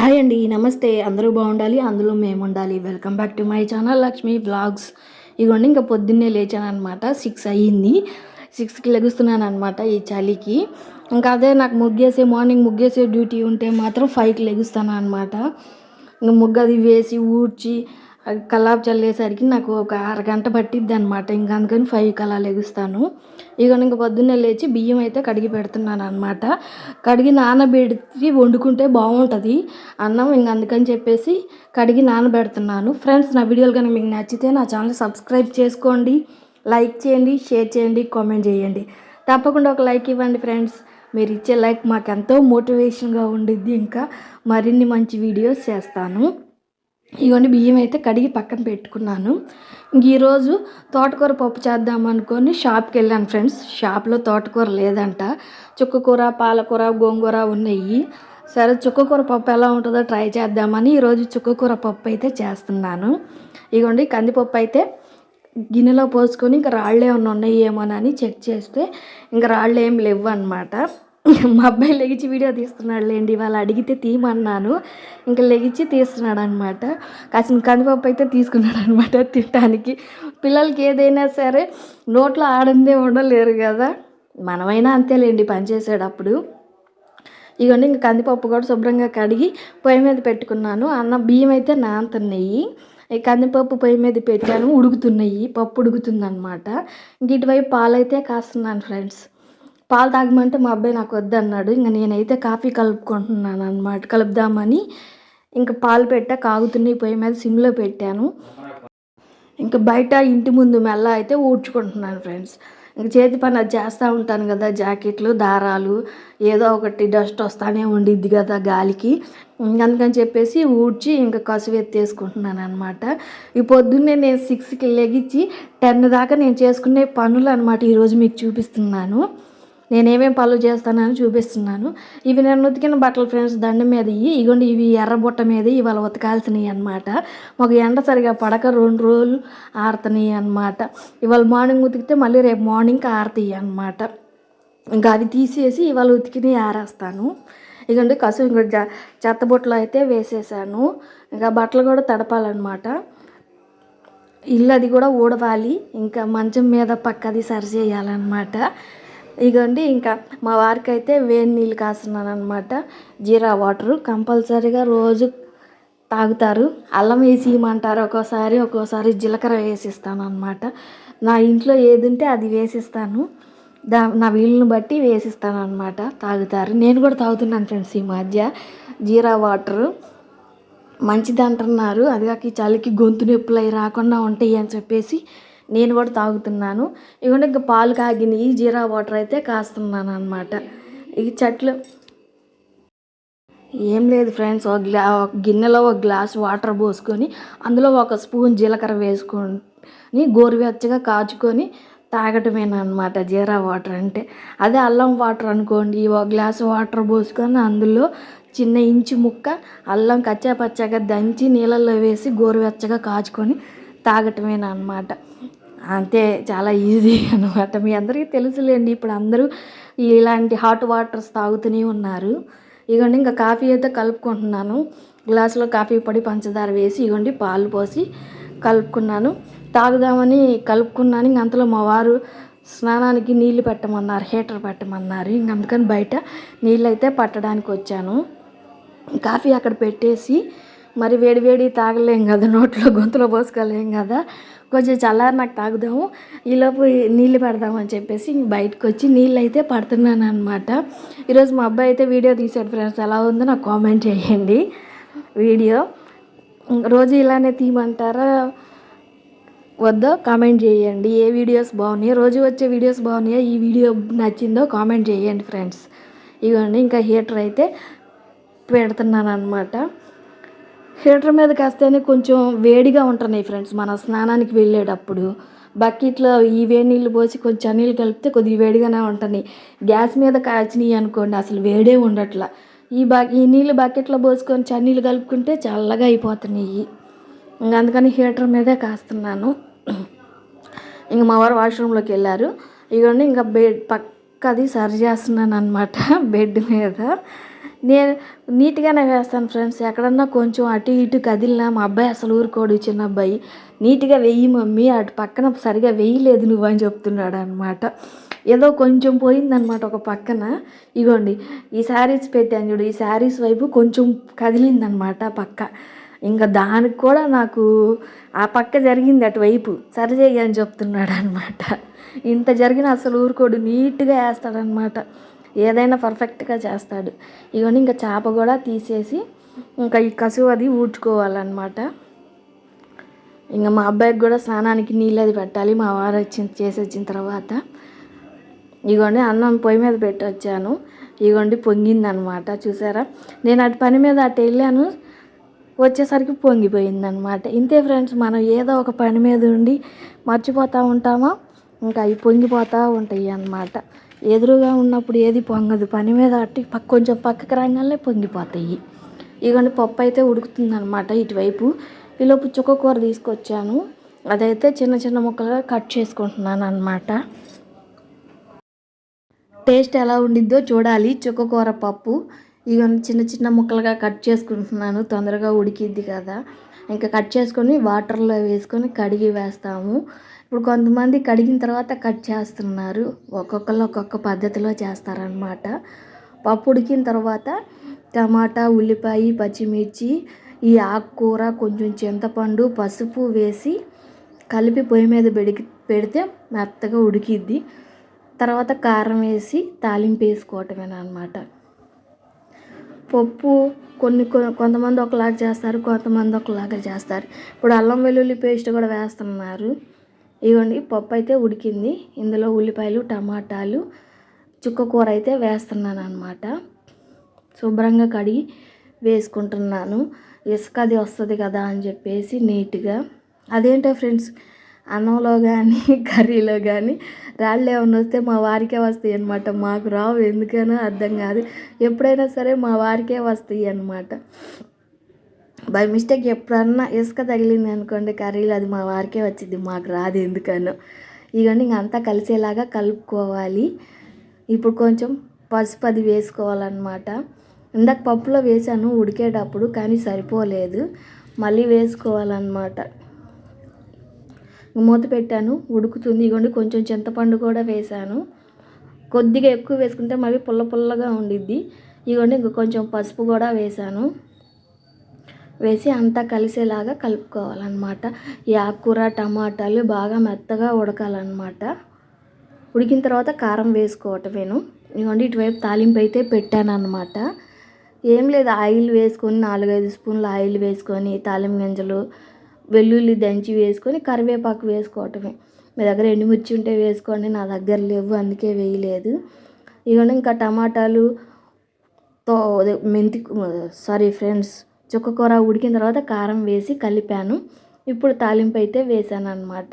Hi అండి, నమస్తే. అందరూ బాగుండాలి, అందులో మేము ఉండాలి. Welcome back to my channel Lakshmi blogs. ఇదిగోండి ఇంకా పొద్దున్నే లేచాను అనమాట. 6 అయ్యింది. 6కి లెగుస్తున్నాను అనమాట ఈ చలికి. ఇంకా అదే నాకు మార్నింగ్ ముగ్గేసే డ్యూటీ ఉంటే మాత్రం 5కి లెగుస్తాను అనమాట. ఇంకా ముగ్గు అది వేసి ఊడ్చి కల్లాపు చల్లేసరికి నాకు ఒక అరగంట పట్టిద్ది అనమాట. ఇంకా అందుకని 5కి అలా లెగుస్తాను. ఇంక పొద్దున్నే లేచి బియ్యం అయితే కడిగి పెడుతున్నాను అనమాట. కడిగి నానబెట్టి వండుకుంటే బాగుంటుంది అన్నం. అందుకని చెప్పేసి కడిగి నానబెడుతున్నాను. ఫ్రెండ్స్, నా వీడియోలు కానీ మీకు నచ్చితే నా ఛానల్ సబ్స్క్రైబ్ చేసుకోండి, లైక్ చేయండి, షేర్ చేయండి, కామెంట్ చేయండి. తప్పకుండా ఒక లైక్ ఇవ్వండి ఫ్రెండ్స్. మీరు ఇచ్చే లైక్ మాకు ఎంతో మోటివేషన్గా ఉండిద్ది. ఇంకా మరిన్ని మంచి వీడియోస్ చేస్తాను. ఇవన్నీ బియ్యం అయితే కడిగి పక్కన పెట్టుకున్నాను. ఈరోజు తోటకూర పప్పు చేద్దాం అనుకొని షాప్కి వెళ్ళాను ఫ్రెండ్స్. షాప్లో తోటకూర లేదంట. చుక్కకూర, పాలకూర, గోంగూర ఉన్నాయి. సరే, చుక్కకూర పప్పు ఎలా ఉంటుందో ట్రై చేద్దామని ఈరోజు చుక్కకూర పప్పు అయితే చేస్తున్నాను. ఇగోండి కందిపప్పు అయితే గిన్నెలో పోసుకొని ఇంకా రాళ్ళు ఏమైనా ఉన్నాయేమోనని చెక్ చేస్తే ఇంకా రాళ్ళు ఏం లేవు అనమాట. మా అబ్బాయి లెగిచి వీడియో తీస్తున్నాడు లేండి. వాళ్ళు అడిగితే తీయమన్నాను, ఇంకా లెగిచి తీస్తున్నాడు అనమాట. కాసిన కందిపప్పు అయితే తీసుకున్నాడు అనమాట తినడానికి. పిల్లలకి ఏదైనా సరే నోట్లో ఆడందే ఉండలేరు కదా, మనమైనా అంతేలేండి పనిచేసేటప్పుడు. ఇవన్నీ ఇంకా కందిపప్పు కూడా శుభ్రంగా కడిగి పొయ్యి మీద పెట్టుకున్నాను. బియ్యం అయితే నానుతున్నాయి. ఈ కందిపప్పు పొయ్యి మీద పెట్టాను, ఉడుకుతున్నాయి. పప్పు ఉడుకుతుందన్నమాట. ఇంక ఇటువైపు పాలైతే కాస్తున్నాను ఫ్రెండ్స్. పాలు తాగమంటే మా అబ్బాయి నాకు వద్దన్నాడు. ఇంకా నేనైతే కాఫీ కలుపుకుంటున్నాను అనమాట. కలుపుదామని ఇంకా పాలు కాగుతున్నాయి. పొయ్యి మీద సిమ్లో పెట్టాను. ఇంకా బయట ఇంటి ముందు మెల్ల అయితే ఊడ్చుకుంటున్నాను ఫ్రెండ్స్. ఇంక చేతి పని అది చేస్తూ ఉంటాను కదా, జాకెట్లు, దారాలు, ఏదో ఒకటి డస్ట్ వస్తానే ఉండిద్ది కదా గాలికి. అందుకని చెప్పేసి ఊడ్చి ఇంకా కసువు ఎత్తేసుకుంటున్నాను అనమాట. ఈ పొద్దున్నే నేను 6కి లెగిచ్చి 10 దాకా నేను చేసుకునే పనులు అనమాట ఈరోజు మీకు చూపిస్తున్నాను. నేనేమేమి పనులు చేస్తానని చూపిస్తున్నాను. ఇవి నేను ఉతికిన బట్టలు ఫ్రెండ్స్, దండం మీద ఇగోండి. ఇవి ఎర్రబుట్ట మీద ఇవాళ ఉతకాల్సినవి అనమాట. మాకు ఎండ సరిగా పడక 2 రోజులు ఆరుతున్నాయి అనమాట. ఇవాళ మార్నింగ్ ఉతికితే మళ్ళీ రేపు మార్నింగ్కి ఆరుతాయి అనమాట. ఇంకా అవి తీసేసి ఇవాళ ఉతికిని ఆరేస్తాను. ఇగోండి కసువు ఇంకా చెత్తబుట్టలో అయితే వేసేసాను. ఇంకా బట్టలు కూడా తడపాలన్నమాట. ఇల్లు అది కూడా ఊడవాలి. ఇంకా మంచం మీద పక్కది సరి చేయాలన్నమాట. ఇగోండి ఇంకా మా వారికి అయితే వేడి నీళ్ళు కాస్తున్నాను అనమాట. జీరా వాటరు కంపల్సరీగా రోజు తాగుతారు. అల్లం వేసి ఇవ్వమంటారు ఒక్కోసారి జీలకర్ర వేసిస్తాను అనమాట. నా ఇంట్లో ఏది ఉంటే అది వేసిస్తాను. నా వీలుని బట్టి వేసిస్తాను అనమాట. తాగుతారు. నేను కూడా తాగుతున్నాను ఫ్రెండ్స్ ఈ మధ్య జీరా వాటరు. మంచిది అంటున్నారు. అదిగాక ఈ చలికి గొంతు నొప్పులు అవి రాకుండా ఉంటాయి అని చెప్పేసి నేను కూడా తాగుతున్నాను. ఇవన్నీ ఇంకా పాలు కాగినాయి, జీరా వాటర్ అయితే కాస్తున్నాను అనమాట. ఈ చెట్లు ఏం లేదు ఫ్రెండ్స్, ఒక గిన్నెలో ఒక గ్లాస్ వాటర్ పోసుకొని అందులో ఒక స్పూన్ జీలకర్ర వేసుకొని గోరువెచ్చగా కాచుకొని తాగటమేనమాట జీరా వాటర్ అంటే. అదే అల్లం వాటర్ అనుకోండి, ఒక గ్లాస్ వాటర్ పోసుకొని అందులో చిన్న ఇంచు ముక్క అల్లం కచ్చాపచ్చాగా దంచి నీళ్ళల్లో వేసి గోరువెచ్చగా కాచుకొని తాగటమేనమాట. అంతే, చాలా ఈజీ అనమాట. మీ అందరికీ తెలుసులేండి. ఇప్పుడు అందరూ ఇలాంటి హాట్ వాటర్స్ తాగుతూనే ఉన్నారు. ఇగోండి ఇంకా కాఫీ అయితే కలుపుకుంటున్నాను. గ్లాసులో కాఫీ పొడి, పంచదార వేసి ఇగోండి పాలు పోసి కలుపుకున్నాను. తాగుదామని కలుపుకున్నాను. ఇంక అంతలో మా వారు స్నానానికి నీళ్లు పెట్టమన్నారు, హీటర్ పెట్టమన్నారు. ఇంక అందుకని బయట నీళ్ళు అయితే పట్టడానికి వచ్చాను. కాఫీ అక్కడ పెట్టేసి మరి వేడి తాగలేం కదా, నోట్లో గొంతులో పోసుకోలేం కదా, కొంచెం చల్లారి నాకు తాగుదాము, ఈలోపు నీళ్ళు పెడదామని చెప్పేసి బయటకు వచ్చి నీళ్ళు అయితే పడుతున్నాను అనమాట. ఈరోజు మా అబ్బాయి అయితే వీడియో తీసాడు ఫ్రెండ్స్. ఎలా ఉందో నాకు కామెంట్ చేయండి. వీడియో రోజు ఇలానే తీయమంటారా వద్దో కామెంట్ చేయండి. ఏ వీడియోస్ బాగున్నాయో, రోజు వచ్చే వీడియోస్ బాగున్నాయో, ఈ వీడియో నచ్చిందో కామెంట్ చేయండి ఫ్రెండ్స్. ఇవన్నీ ఇంకా హీటర్ అయితే పెడుతున్నాను అనమాట. హీటర్ మీద కాస్తేనే కొంచెం వేడిగా ఉంటున్నాయి ఫ్రెండ్స్. మన స్నానానికి వెళ్ళేటప్పుడు బకెట్లో ఈ వేడి నీళ్ళు పోసి కొంచెం నీళ్ళు కలిపితే కొద్దిగా వేడిగానే ఉంటున్నాయి. గ్యాస్ మీద కాచినాయి అనుకోండి అసలు వేడే ఉండట్లా. ఈ నీళ్ళు బకెట్లో పోసుకొని చన్నీళ్ళు కలుపుకుంటే చల్లగా అయిపోతున్నాయి. ఇంకా అందుకని హీటర్ మీదే కాస్తున్నాను. ఇంక మా వారు వాష్రూమ్లోకి వెళ్ళారు. ఇవన్నీ ఇంకా బెడ్ పక్కది సరి చేస్తున్నాను అనమాట బెడ్ మీద. నేను నీట్గానే వేస్తాను ఫ్రెండ్స్. ఎక్కడన్నా కొంచెం అటు ఇటు కదిలినా మా అబ్బాయి అసలు ఊరుకోడు, చిన్న అబ్బాయి. నీట్గా వెయ్యి మమ్మీ, అటు పక్కన సరిగా వేయలేదు నువ్వు అని చెప్తున్నాడు అనమాట. ఏదో కొంచెం పోయిందనమాట ఒక పక్కన. ఇగోండి ఈ శారీస్ పెట్టాను చూడు, ఈ శారీస్ వైపు కొంచెం కదిలిందనమాట పక్క. ఇంకా దానికి కూడా నాకు ఆ పక్క జరిగింది అటువైపు సరి చేయని చెప్తున్నాడు అనమాట. ఇంత జరిగిన అసలు ఊరుకోడు, నీట్గా వేస్తాడనమాట. ఏదైనా పర్ఫెక్ట్గా చేస్తాడు. ఇవన్నీ ఇంకా చేప కూడా తీసేసి ఇంకా ఈ కసువు అది ఊడ్చుకోవాలన్నమాట. ఇంకా మా అబ్బాయికి కూడా స్నానానికి నీళ్ళు అది పెట్టాలి మా వారు చేసి వచ్చిన తర్వాత. ఇగోండి అన్నం పొయ్యి మీద పెట్టి వచ్చాను. ఇగోండి పొంగిందనమాట, చూసారా. నేను అటు పని మీద అటు వెళ్ళాను, వచ్చేసరికి పొంగిపోయిందనమాట. ఇంతే ఫ్రెండ్స్, మనం ఏదో ఒక పని మీద ఉండి మర్చిపోతూ ఉంటామా, ఇంకా అవి పొంగిపోతూ ఉంటాయి అన్నమాట. ఎదురుగా ఉన్నప్పుడు ఏది పొంగదు, పని మీద అట్టి కొంచెం పక్కకు రాగానే పొంగిపోతాయి. ఇగోండి పప్పు అయితే ఉడుకుతుందనమాట ఇటువైపు. ఈలోపు చుక్కకూర తీసుకొచ్చాను, అదైతే చిన్న చిన్న ముక్కలుగా కట్ చేసుకుంటున్నాను అనమాట. టేస్ట్ ఎలా ఉండిద్దో చూడాలి. చుక్కకూర పప్పు ఇవన్నీ చిన్న చిన్న ముక్కలుగా కట్ చేసుకుంటున్నాను, తొందరగా ఉడికిద్ది కదా. ఇంకా కట్ చేసుకొని వాటర్లో వేసుకొని కడిగి వేస్తాము. ఇప్పుడు కొంతమంది కడిగిన తర్వాత కట్ చేస్తున్నారు, ఒక్కొక్కరు ఒక్కొక్క పద్ధతిలో చేస్తారనమాట. పప్పు ఉడికిన తర్వాత టమాటా, ఉల్లిపాయ, పచ్చిమిర్చి, ఈ ఆకుకూర, కొంచెం చింతపండు, పసుపు వేసి కలిపి పొయ్యి మీద పెడితే మెత్తగా ఉడికిద్ది. తర్వాత కారం వేసి తాలింపు వేసుకోవటమేనమాట. పప్పు కొంతమంది ఒకలాగా చేస్తారు, కొంతమంది ఒకలాగా చేస్తారు. ఇప్పుడు అల్లం వెల్లుల్లి పేస్ట్ కూడా వేస్తున్నారు. ఇవ్వండి పప్పు అయితే ఉడికింది. ఇందులో ఉల్లిపాయలు, టమాటాలు, చుక్కకూర అయితే వేస్తున్నాను అనమాట. శుభ్రంగా కడిగి వేసుకుంటున్నాను. ఇసుక అది వస్తుంది కదా అని చెప్పేసి నీట్గా. అదేంటో ఫ్రెండ్స్, అన్నంలో కానీ కర్రీలో కానీ రాళ్ళు ఏమైనా వస్తే మా వారికే వస్తాయి అన్నమాట, మాకు రావు. ఎందుకనో అర్థం కాదు, ఎప్పుడైనా సరే మా వారికే వస్తాయి అన్నమాట. బై మిస్టేక్ ఎప్పుడన్నా ఇసుక తగిలింది అనుకోండి కర్రీలో, అది మా వారికే వచ్చింది, మాకు రాదు ఎందుకనో. ఇవన్నీ ఇంక అంతా కలిసేలాగా కలుపుకోవాలి. ఇప్పుడు కొంచెం పసుపు అది వేసుకోవాలన్నమాట. ఇందాక పప్పులో వేసాను ఉడికేటప్పుడు, కానీ సరిపోలేదు, మళ్ళీ వేసుకోవాలన్నమాట. మూత పెట్టాను, ఉడుకుతుంది. ఇగోండి కొంచెం చింతపండు కూడా వేసాను. కొద్దిగా ఎక్కువ వేసుకుంటే మళ్ళీ పుల్ల పుల్లగా ఉండిద్ది. ఇగోండి ఇంక కొంచెం పసుపు కూడా వేసాను. వేసి అంతా కలిసేలాగా కలుపుకోవాలన్నమాట. ఈ ఆకుకూర, టమాటాలు బాగా మెత్తగా ఉడకాలన్నమాట. ఉడికిన తర్వాత కారం వేసుకోవటమేను. ఇగోండి ఇటువైపు తాలింపు అయితే పెట్టాను అన్నమాట. ఏం లేదు, ఆయిల్ వేసుకొని 4-5 స్పూన్లు ఆయిల్ వేసుకొని తాలింపు గింజలు, వెల్లుల్లి దంచి వేసుకొని కరివేపాకు వేసుకోవటమే. మీ దగ్గర ఎండుమిర్చి ఉంటే వేసుకోండి, నా దగ్గర లేవు అందుకే వేయలేదు. ఇవన్నీ ఇంకా టమాటాలు చుక్కకూర ఉడికిన తర్వాత కారం వేసి కలిపాను. ఇప్పుడు తాలింపు అయితే వేసాను అనమాట.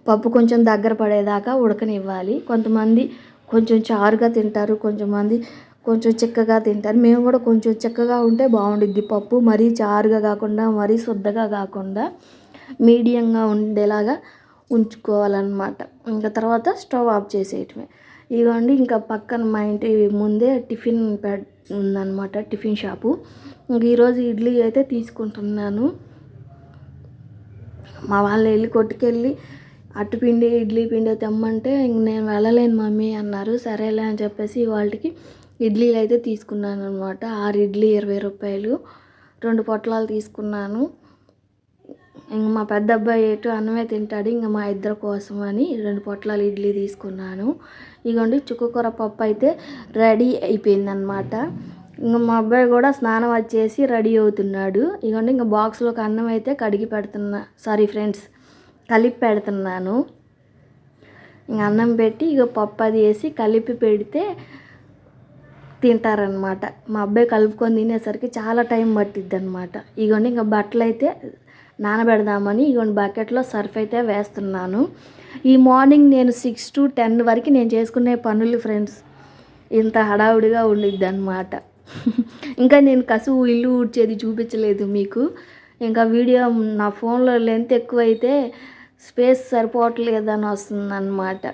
పప్పు కొంచెం దగ్గర పడేదాకా ఉడకనివ్వాలి. కొంతమంది కొంచెం చారుగా తింటారు, కొంచెంమంది కొంచెం చిక్కగా తింటారు. మేము కూడా కొంచెం చిక్కగా ఉంటే బాగుండిద్ది పప్పు, మరీ చారుగా కాకుండా మరీ శుద్ధగా కాకుండా మీడియంగా ఉండేలాగా ఉంచుకోవాలన్నమాట. ఇంకా తర్వాత స్టవ్ ఆఫ్ చేసేయటమే. ఇవ్వండి ఇంకా పక్కన మా ఇంటి ముందే టిఫిన్ ఉందన్నమాట, టిఫిన్ షాపు. ఇంక ఈరోజు ఇడ్లీ అయితే తీసుకుంటున్నాను. మా వాళ్ళు వెళ్ళి కొట్టుకెళ్ళి అట్టుపిండి, ఇడ్లీ పిండి తెమ్మంటే ఇంక నేను వెళ్ళలేను మమ్మీ అన్నారు. సరేలే అని చెప్పేసి వాళ్ళకి ఇడ్లీలు అయితే తీసుకున్నాను అనమాట. 6 ఇడ్లీ 20 రూపాయలు, 2 పొట్లాలు తీసుకున్నాను. ఇంక మా పెద్ద అబ్బాయి ఎటు అన్నమే తింటాడు, ఇంక మా ఇద్దరి కోసం అని 2 పొట్లాలు ఇడ్లీ తీసుకున్నాను. ఇగోండి చుక్కకూర పప్పు అయితే రెడీ అయిపోయిందనమాట. ఇంక మా అబ్బాయి కూడా స్నానం వచ్చేసి రెడీ అవుతున్నాడు. ఇగోండి ఇంకా బాక్స్లోకి అన్నం అయితే కలిపి పెడుతున్నాను. ఇంక అన్నం పెట్టి ఇక పప్పు అది వేసి కలిపి పెడితే తింటారనమాట. మా అబ్బాయి కలుపుకొని తినేసరికి చాలా టైం పట్టిద్ది అనమాట. ఇగోండి ఇంకా బట్టలు అయితే నానబెడదామని ఇగోండి బకెట్లో సర్ఫ్ అయితే వేస్తున్నాను. ఈ మార్నింగ్ నేను 6 to 10 వరకు నేను చేసుకునే పనులు ఫ్రెండ్స్ ఇంత హడావుడిగా ఉండిద్ది అనమాట. ఇంకా నేను కసువు ఇల్లు ఊడ్చేది చూపించలేదు మీకు. ఇంకా వీడియో నా ఫోన్లో లెంత్ ఎక్కువైతే స్పేస్ సరిపోవట్లేదని వస్తుంది అనమాట,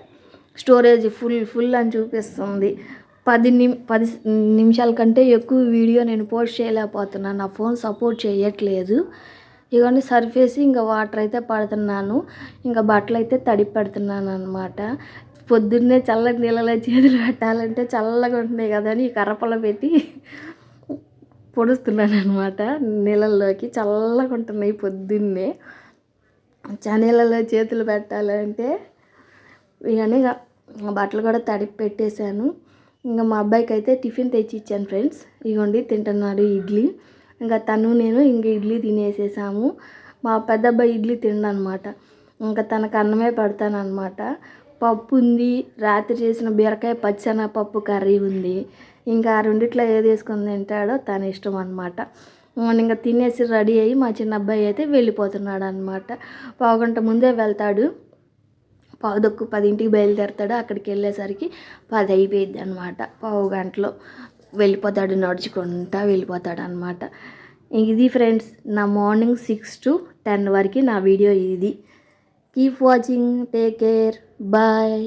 స్టోరేజ్ ఫుల్ అని చూపిస్తుంది. 10 నిమిషాల కంటే ఎక్కువ వీడియో నేను పోస్ట్ చేయలేకపోతున్నాను. నా ఫోన్ సపోర్ట్ చేయట్లేదు. ఇవన్నీ సర్ఫేసి ఇంకా వాటర్ అయితే పడుతున్నాను. ఇంకా బట్టలు అయితే తడిపి పెడుతున్నాను అనమాట. పొద్దున్నే చల్లటి నీళ్ళలో చేతులు పెట్టాలంటే చల్లగా ఉంటున్నాయి కదా అని ఈ కర్రపొల పెట్టి పొడుస్తున్నాను అనమాట. నీళ్ళల్లోకి చల్లగా ఉంటున్నాయి పొద్దున్నే. నీళ్ళలో చేతులు పెట్టాలంటే ఇవన్నీ బట్టలు కూడా తడిపి పెట్టేశాను. ఇంకా మా అబ్బాయికి అయితే టిఫిన్ తెచ్చి ఇచ్చాను ఫ్రెండ్స్. ఇగోండి తింటున్నాడు ఇడ్లీ. ఇంకా నేను ఇడ్లీ తినేసేసాము. మా పెద్ద అబ్బాయి ఇడ్లీ తినడనమాట. ఇంకా తనకు అన్నమే పెడతానమాట. పప్పు ఉంది, రాత్రి చేసిన బీరకాయ పచ్చెనగపప్పు కర్రీ ఉంది. ఇంకా ఆ రెండిట్లో ఏది వేసుకొని తింటాడో తన ఇష్టం అనమాట. ఇంకా తినేసి రెడీ అయ్యి మా చిన్న అబ్బాయి అయితే వెళ్ళిపోతున్నాడు అనమాట. పావుగంట ముందే వెళ్తాడు. 9:10 బయలుదేరుతాడు. అక్కడికి వెళ్ళేసరికి 10 అయిపోయిద్ది అనమాట. పావు గంటలో వెళ్ళిపోతాడు, నడుచుకుంటా వెళ్ళిపోతాడు అనమాట. ఇది ఫ్రెండ్స్ నా మార్నింగ్ 6 to 10 వరకు నా వీడియో ఇది. Keep watching, take care, bye.